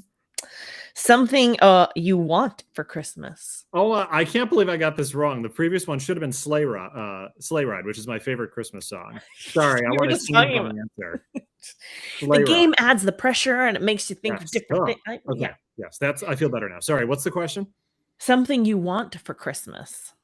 Something you want for Christmas. Oh, I can't believe I got this wrong. The previous one should have been Sleigh Ride, which is my favorite Christmas song. Sorry, I want to see the answer. The game adds the pressure and it makes you think of different things. Okay. Yeah. Yes, I feel better now. Sorry, what's the question? Something you want for Christmas.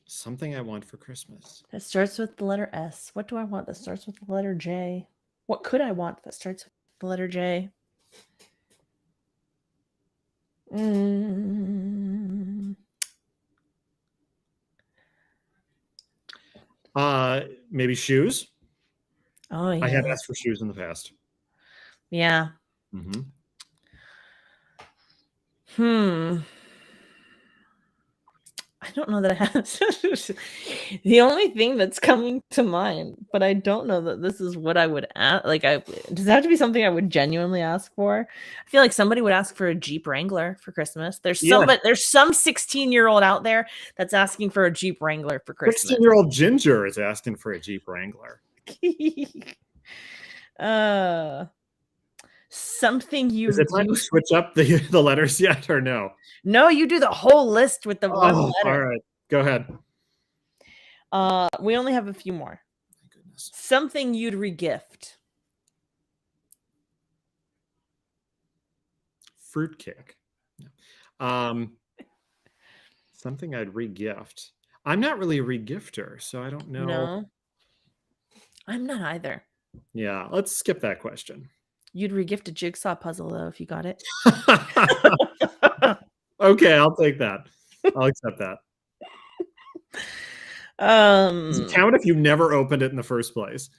Something I want for Christmas. That starts with the letter S. What do I want that starts with the letter J? What could I want that starts with the letter J? Maybe shoes. Oh, yeah. I have asked for shoes in the past. Yeah. Mm-hmm. I don't know that I have. The only thing that's coming to mind, but I don't know that this is what I would ask. Like, does it have to be something I would genuinely ask for? I feel like somebody would ask for a Jeep Wrangler for Christmas. There's some 16-year-old out there that's asking for a Jeep Wrangler for Christmas. 16-year-old Ginger is asking for a Jeep Wrangler. Something you is it time to switch up the letters yet or no? No, you do the whole list with the one letter. All right, go ahead. We only have a few more. My goodness. Something you'd regift. Fruitcake. Something I'd re-gift. I'm not really a re-gifter, so I don't know. No, I'm not either. Yeah, let's skip that question. You'd regift a jigsaw puzzle though if you got it. Okay, I'll take that. I'll accept that. Does it count if you never opened it in the first place?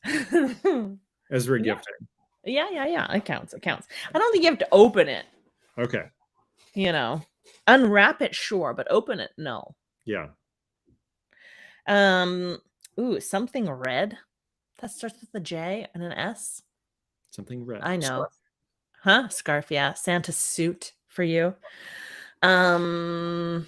As regifting. Yeah. It counts. I don't think you have to open it. Okay. Unwrap it, sure, but open it, no. Yeah. Ooh, something red that starts with a J and an S. Something red. I know. Scarf. Huh? Scarf, yeah. Santa's suit for you. Jam.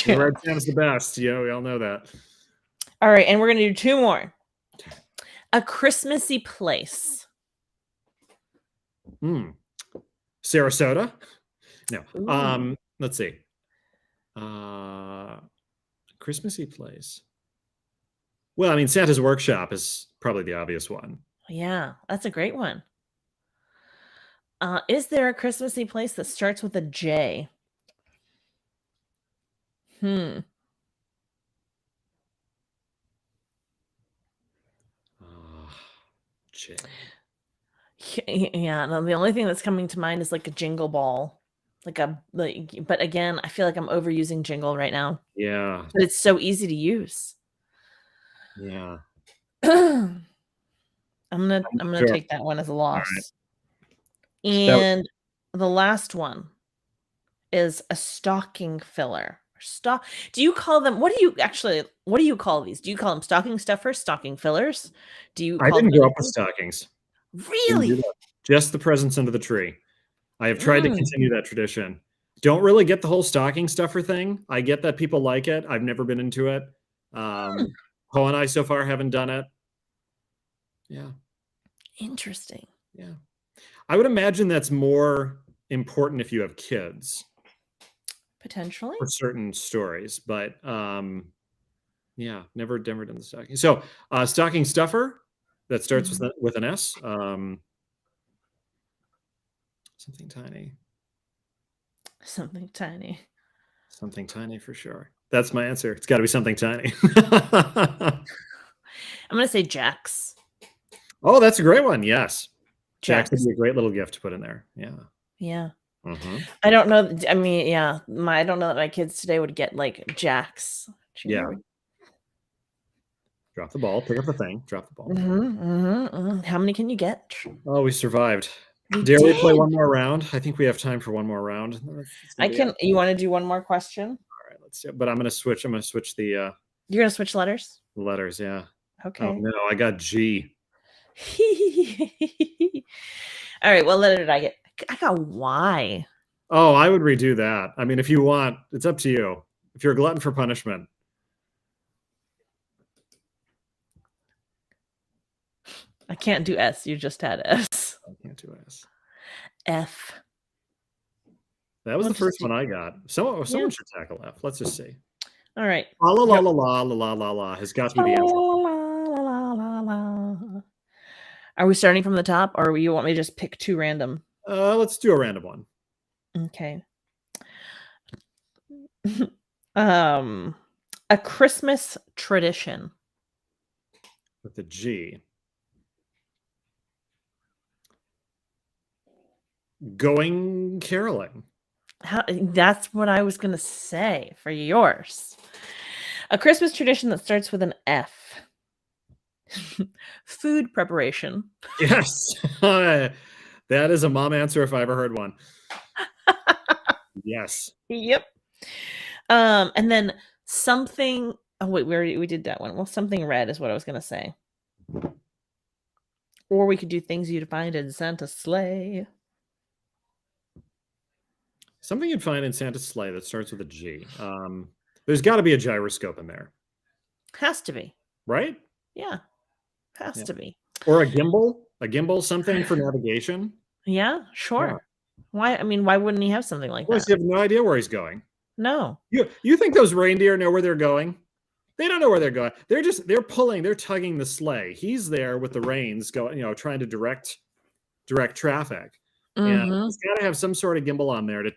Red Sam's the best. Yeah, we all know that. All right, and we're gonna do 2 more. A Christmassy place. Sarasota? No. Ooh. Let's see. Christmassy place. Well, I mean, Santa's Workshop is probably the obvious one. Yeah, that's a great one. Is there a Christmassy place that starts with a J? J. Yeah, no, the only thing that's coming to mind is like a jingle ball. But again, I feel like I'm overusing jingle right now. Yeah. But it's so easy to use. Yeah. I'm gonna take that one as a loss. Right. And the last one is a stocking filler. Do you call them? What do you call these? Do you call them stocking stuffers, stocking fillers? I didn't grow up with stockings. Really? Just the presents under the tree. I have tried to continue that tradition. Don't really get the whole stocking stuffer thing. I get that people like it. I've never been into it. Poe and I so far haven't done it. Yeah. Interesting. Yeah. I would imagine that's more important if you have kids. Potentially. For certain stories, but yeah, never done the stocking. So stocking stuffer that starts with an S. Something tiny. Something tiny. Something tiny for sure. That's my answer. It's got to be something tiny. I'm gonna say Jax. Oh, that's a great one. Yes, Jax would be a great little gift to put in there. Yeah. Yeah. I don't know. I mean, yeah, I don't know that my kids today would get like Jax. Yeah. Drop the ball. Pick up the thing. Drop the ball. How many can you get? Oh, we survived. Dare we play one more round? I think we have time for one more round. I can. You want to do one more question? All right, let's do it. But I'm going to switch. I'm going to switch the. You're going to switch letters? Letters, yeah. Okay. Oh no, I got G. All right. What letter did I get? I got Y. Oh, I would redo that. I mean, if you want, it's up to you. If you're a glutton for punishment. I can't do S. You just had S. I can't do S. F. That was the first one I got. Someone should tackle F. Let's just see. All right. La la la la la la la has got to be the answer. Are we starting from the top, or you want me to just pick 2 random? Let's do a random one. Okay. A Christmas tradition. With the G. Going caroling. That's what I was going to say for yours. A Christmas tradition that starts with an F. Food preparation. Yes. That is a mom answer if I ever heard one. Yes. Yep. And then something. Oh wait, we did that one. Well, something red is what I was going to say. Or we could do things you'd find in Santa's sleigh. Something you'd find in Santa's sleigh that starts with a G. There's got to be a gyroscope in there. Has to be. Right? Yeah. Has to be. Or a gimbal. A gimbal, something for navigation. Yeah, sure. Yeah. Why? I mean, why wouldn't he have something like that? You have no idea where he's going. No. You think those reindeer know where they're going? They don't know where they're going. They're tugging the sleigh. He's there with the reins going, trying to direct traffic. And he's got to have some sort of gimbal on there to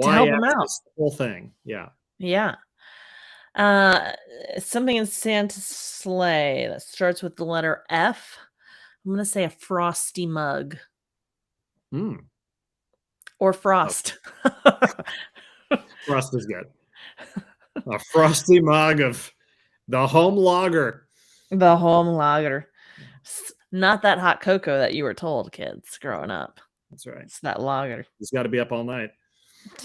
help him out. This whole thing. Yeah. Yeah. Something in Santa's sleigh that starts with the letter F. I'm gonna say a frosty mug. Or frost. Frost is good. A frosty mug of the home lager. The home lager. Not that hot cocoa that you were told, kids, growing up. That's right. It's that lager. It's got to be up all night.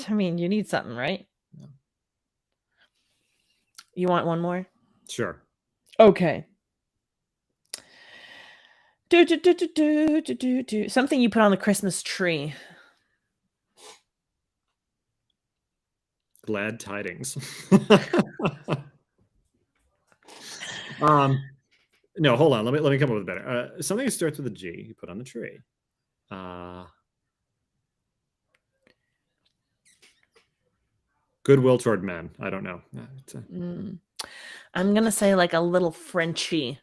I mean, you need something, right? Yeah. You want one more? Sure. Okay. Something you put on the Christmas tree. Glad tidings. No, hold on. Let me come up with better. Something that starts with a G. You put on the tree. Goodwill toward men. I don't know. I'm gonna say like a little Frenchie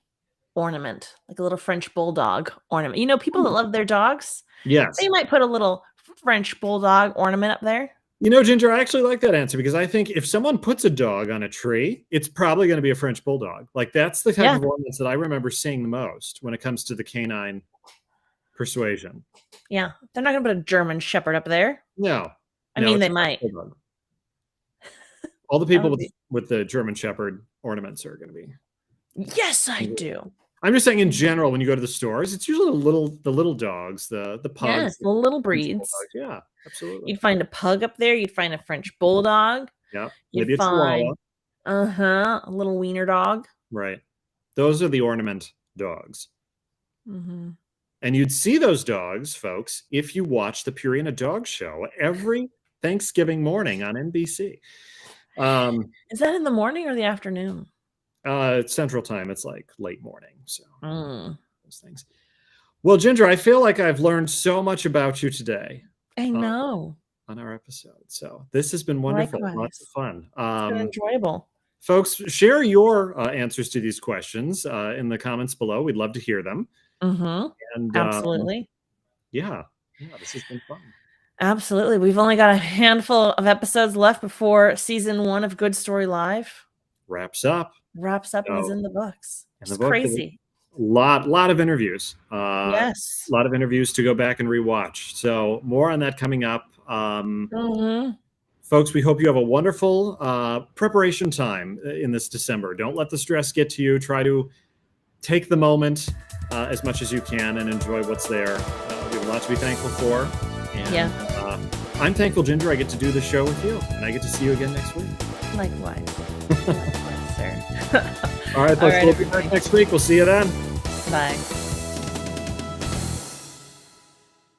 ornament, like a little French bulldog ornament. People that love their dogs. Yes, they might put a little French bulldog ornament up there. Ginger, I actually like that answer because I think if someone puts a dog on a tree, it's probably going to be a French bulldog. Like that's the type of ornaments that I remember seeing the most when it comes to the canine persuasion. Yeah, they're not going to put a German Shepherd up there. No, I mean they might. All the people with the German Shepherd ornaments are going to be. Yes, I do. I'm just saying in general, when you go to the stores, it's usually the little dogs, the pugs. Yes, the little breeds. Yeah, absolutely. You'd find a pug up there. You'd find a French bulldog. Yeah, maybe a Chihuahua. A little wiener dog. Right. Those are the ornament dogs. Mm-hmm. And you'd see those dogs, folks, if you watch the Purina Dog Show every Thanksgiving morning on NBC. Is that in the morning or the afternoon? It's Central Time. It's like late morning. So those things. Well, Ginger, I feel like I've learned so much about you today. I know. On our episode. So this has been wonderful. Likewise. Lots of fun. It's been enjoyable. Folks, share your answers to these questions in the comments below. We'd love to hear them. And absolutely. Yeah, this has been fun. Absolutely. We've only got a handful of episodes left before season 1 of Good Story Live wraps up and is in the books. It's book, crazy. Lot of interviews. Yes. A lot of interviews to go back and rewatch. So more on that coming up. Folks, we hope you have a wonderful preparation time in this December. Don't let the stress get to you. Try to take the moment as much as you can and enjoy what's there. We have a lot to be thankful for. And, I'm thankful, Ginger, I get to do the show with you, and I get to see you again next week. Likewise. Likewise, sir. All right, folks, we'll be back next week. We'll see you then. Bye.